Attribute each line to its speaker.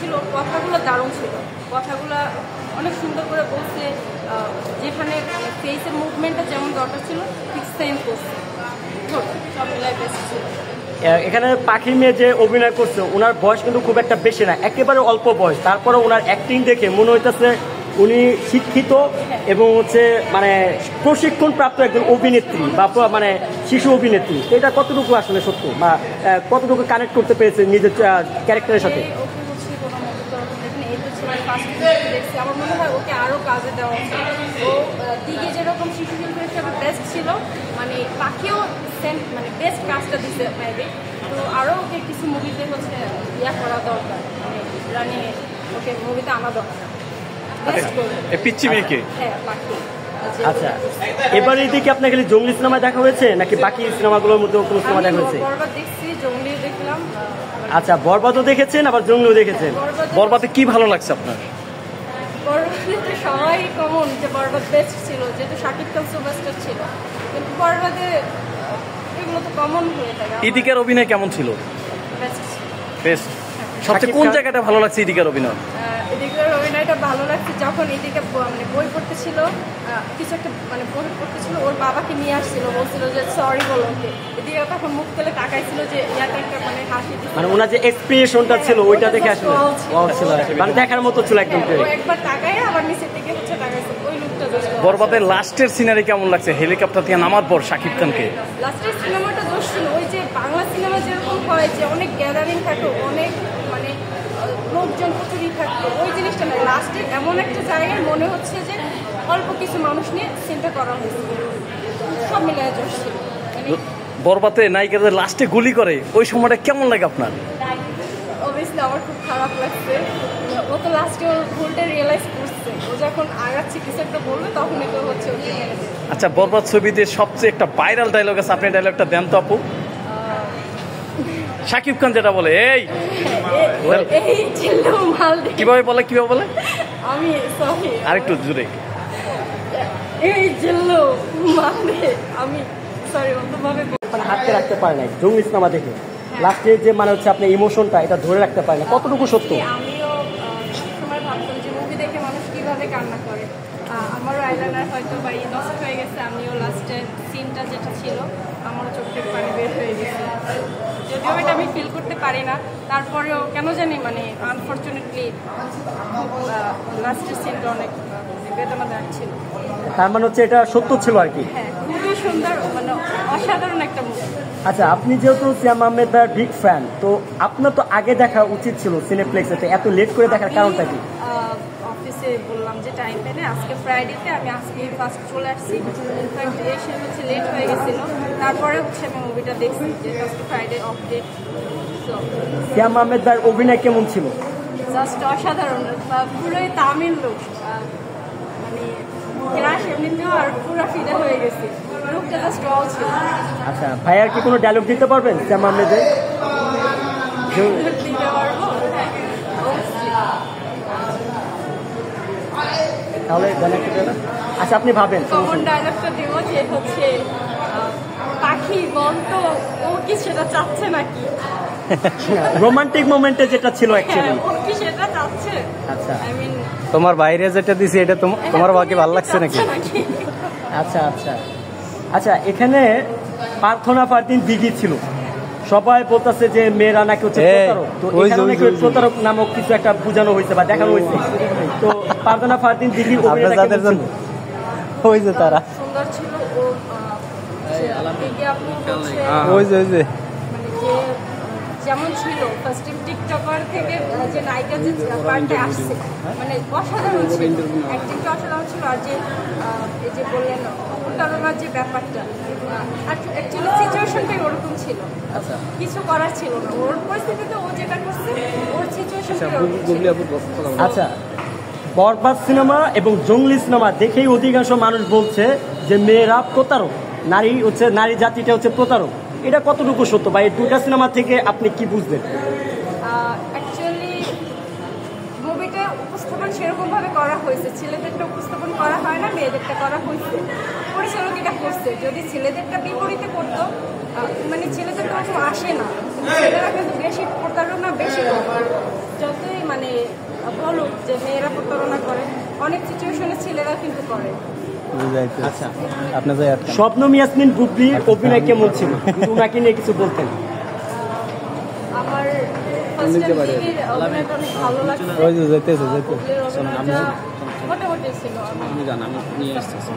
Speaker 1: ছিল, কথাগুলো দারুণ ছিল, কথাগুলো অনেক সুন্দর করে বলছে, যেখানে ফেসের মুভমেন্টটা যেমন দরকার ছিল ঠিক সেম করছে, সব মিলাই বেস্ট ছিল।
Speaker 2: এখানে পাখির মেয়ে যে অভিনয় করছে ওনার বয়স কিন্তু খুব একটা বেশি না, একেবারে অল্প বয়স, তারপরে ওনার অ্যাক্টিং দেখে মনে হইতেছে উনি শিক্ষিত এবং হচ্ছে মানে প্রশিক্ষণ প্রাপ্ত একজন অভিনেত্রী বা মানে শিশু অভিনেত্রী। এটা কতটুকু আসলে সত্য বা কতটুকু কানেক্ট করতে পেরেছে নিজের ক্যারেক্টারের সাথে?
Speaker 1: দেখছি আমার মনে হয় ওকে আরও কাজে দেওয়া উচিত। ও দিকে যেরকম শিশু শিল্পী হিসাবে বেস্ট ছিল, মানে পাখিও সেম মানে বেস্ট কাজটা দিচ্ছে মেবি। তো আরও ওকে কিছু মুভিতে হচ্ছে ইয়া করা দরকার, মানে রানিং ওকে মুভিতে আনা দরকার।
Speaker 3: পিচ্চি মেয়েকে।
Speaker 1: হ্যাঁ, পাখি।
Speaker 2: আচ্ছা, এবার এদিকে আপনার খালি জঙ্গলি সিনেমা দেখা হয়েছে নাকি বাকি সিনেমাগুলোর মধ্যে কোনো সিনেমা দেখা হয়েছে?
Speaker 1: বরবাদ দেখছি, জঙ্গলি দেখলাম।
Speaker 2: আচ্ছা, বরবাদও দেখেছেন আবার জঙ্গলিও দেখেছেন।
Speaker 3: বরবাদে কি ভালো লাগছে আপনার?
Speaker 1: বরবাদে তো সবাই কমন যে বরবাদ বেস্ট ছিল, যেহেতু শাকিব খান সুপারস্টার ছিল, কিন্তু বরবাদে এগুলো তো কমন হয়ে থাকে।
Speaker 3: ইদিকার অভিনয় কেমন ছিল?
Speaker 1: বেস্ট ছিল।
Speaker 3: বেস্ট। সবচেয়ে কোন জায়গাটা ভালো লাগছে ইদিকার অভিনয়?
Speaker 1: ইদিকার অভিনয়টা ভালো লাগছে যখন ইদিকা মানে বই পড়তেছিল, কিছু একটা মানে বই পড়তেছিল, ওর বাবাকে নিয়ে আসছিল, বলছিল যে সরি বলো ওকে। এদিকে তখন মুখ তুলে তাকাইছিল যে ইয়াটা একটা মানে হাসি দিছিল,
Speaker 2: মানে ওনার যে এক্সপ্রেশনটা ছিল ওইটা দেখে আসলে মানে দেখার মতো ছিল একদম।
Speaker 1: ও একবার তাকায় আবার নিচের দিকে হচ্ছে তাকাইছে, ওই লুকটা জাস্ট।
Speaker 3: বরবাদের লাস্টের সিনারি কেমন লাগছে হেলিকপ্টার থেকে নামার পর শাকিব খানকে?
Speaker 1: লাস্টের সিনেমাটা দোষ ছিল ওই যে বাংলা সিনেমা যেরকম হয় যে অনেক গ্যাদারিং থাকে, অনেক মানে লোকজন প্রচুরই থাকতো, ওই জিনিসটা নয়। লাস্টে এমন একটা জায়গায় মনে হচ্ছে যে অল্প কিছু মানুষ নিয়ে চিন্তা করা হয়েছে, সব মিলিয়ে দোষ ছিল।
Speaker 3: বরবাদে নায়িকাদের লাস্টে গুলি করে ওই সময়টা কেমন লাগে আপনার?
Speaker 1: অবভিয়াসলি আমার খুব খারাপ লাগছে। ও তো লাস্টে ওর ভুলটা রিয়েলাইজ করছে, ও যখন আগাচ্ছে কিছু একটা বলবে তখনই তো হচ্ছে ওকে মেরে দেবে।
Speaker 3: আচ্ছা, বরবাদ ছবিতে সবচেয়ে একটা ভাইরাল ডায়লগ আছে, আপনি ডায়লগটা দেন তো আপু। শাকিব খান যেটা বলে, এই কিভাবে বলে
Speaker 1: আমি সরি
Speaker 3: আরেকটু জোরে,
Speaker 1: এই জিল্লু মানে আমি সরি অন্যভাবে
Speaker 2: হাতকে রাখতে পারে নাই জঙ্গলি সিনেমা দেখে লাস্টে যে মানে হচ্ছে আপনার ইমোশনটা এটা ধরে রাখতে পারে না, কতটুকু সত্য?
Speaker 1: আমিও সবসময় ভাবতাম যে মুভি দেখে মানুষ কিভাবে কান্না করে। আমারও আইলাইনার হয়তো বা নষ্ট হয়ে গেছে, আমিও লাস্টের সিনটা যেটা ছিল আমারও চোখের পানি বের হয়ে গেছে, যদিও এটা আমি ফিল করতে পারি না, তারপরেও কেন জানি মানে আনফর্চুনেটলি লাস্টের সিনটা অনেক বেদনাদায়ক ছিল।
Speaker 2: তার মানে হচ্ছে এটা সত্য ছিল আর কি।
Speaker 1: হ্যাঁ, খুবই সুন্দর, মানে অসাধারণ একটা মুভি।
Speaker 2: আচ্ছা, আপনি যেহেতু সিয়াম আহমেদার বিগ ফ্যান, তো আপনার তো আগে দেখা উচিত ছিল সিনেপ্লেক্সে, এত লেট করে দেখার কারণটা কি?
Speaker 1: অফিসে বললাম যে টাইম পেলে আজকে ফ্রাইডেতে আমি আজকে ফার্স্ট চলে আসছি, ইনফ্যাক্ট এসে হচ্ছে লেট হয়ে গেছিলো, তারপরে হচ্ছে আমি মুভিটা দেখছি যে আজকে ফ্রাইডে অফ ডে।
Speaker 2: সিয়াম আহমেদার অভিনয় কেমন ছিল?
Speaker 1: জাস্ট অসাধারণ, পুরোই তামিল লোক, মানে ক্রাশ এমনিতেও আর পুরো ফিদা হয়ে গেছে, লোকটা জাস্ট অল ছিল।
Speaker 2: আচ্ছা, ভাইয়ার কি কোনো ডায়লগ দিতে পারবেন সিয়াম আহমেদের?
Speaker 1: দিতে পারবো
Speaker 2: তাহলে আচ্ছা, আপনি ভাবেন
Speaker 1: কমন ডায়লগটা দিব যে হচ্ছে পাখি মন তো ও কি সেটা চাচ্ছে নাকি,
Speaker 2: রোমান্টিক মোমেন্টে যেটা ছিল অ্যাকচুয়ালি
Speaker 1: ও কি সেটা চাচ্ছে।
Speaker 2: আচ্ছা,
Speaker 1: আই মিন
Speaker 3: তোমার বাইরে যেটা দিছে এটা তোমার বাকি ভালো লাগছে নাকি?
Speaker 2: আচ্ছা আচ্ছা আচ্ছা, এখানে প্রার্থনা ফারদিন দিঘি ছিল, সবাই বলতেছে যে মেয়েরা নাকি হচ্ছে প্রতারক, তো এখানে নাকি প্রতারক নামক কিছু একটা বোঝানো হয়েছে বা দেখানো হয়েছে, তো প্রার্থনা ফারদিন দিঘির অভিনয়টা কেমন ছিল?
Speaker 3: ওই যে তারা
Speaker 1: সুন্দর ছিল, ও
Speaker 3: ওই যে
Speaker 1: মানে যে যেমন ছিল ফার্স্ট টিকটকার থেকে যে নায়িকা যে পার্টে আসছে, মানে অসাধারণ ছিল, অ্যাক্টিংটা অসাধারণ ছিল, আর যে এই যে বললেন প্রতারণার যে ব্যাপারটা, অ্যাকচুয়ালি সিচুয়েশনটাই ওরকম ছিল, কিছু করার ছিল না, ওর পরিস্থিতিতে ও যেটা করছে ওর সিচুয়েশনটাই ওরকম ছিল।
Speaker 2: আচ্ছা, বরবাদ সিনেমা এবং জঙ্গলি সিনেমা দেখেই অধিকাংশ মানুষ বলছে যে মেয়েরা প্রতারক, নারী হচ্ছে নারী জাতিটা হচ্ছে প্রতারক, এটা কতটুকু সত্য বা এই দুটা সিনেমা থেকে আপনি কি বুঝলেন?
Speaker 1: অ্যাকচুয়ালি মুভিটা উপস্থাপন সেরকমভাবে করা হয়েছে, ছেলেদেরটা উপস্থাপন করা হয় না, মেয়েদেরটা করা হয়েছে, পরিচালক এটা করছে। যদি ছেলেদেরটা বিপরীতে করতো, মানে ছেলেদের ওরকম আসে না, ছেলেরা কিন্তু বেশি প্রতারণা বেশি করে, যতই মানে বলুক যে মেয়েরা প্রতারণা করে, অনেক সিচুয়েশনে ছেলেরা কিন্তু করে।
Speaker 4: আচ্ছা আপনার যে
Speaker 2: শবনম ইয়াসমিন বুবলির অভিনয় কেমন ছিল, যদি ওনাকে নিয়ে কিছু বলতেন?
Speaker 1: আমার ফার্স্ট টাইম অভিনয়টা অনেক ভালো লাগছে।
Speaker 4: যেতেছে
Speaker 1: বুবলির অভিনয়টা মোটামুটি ছিল।
Speaker 4: আমি জানাম নিয়ে আসতেছি।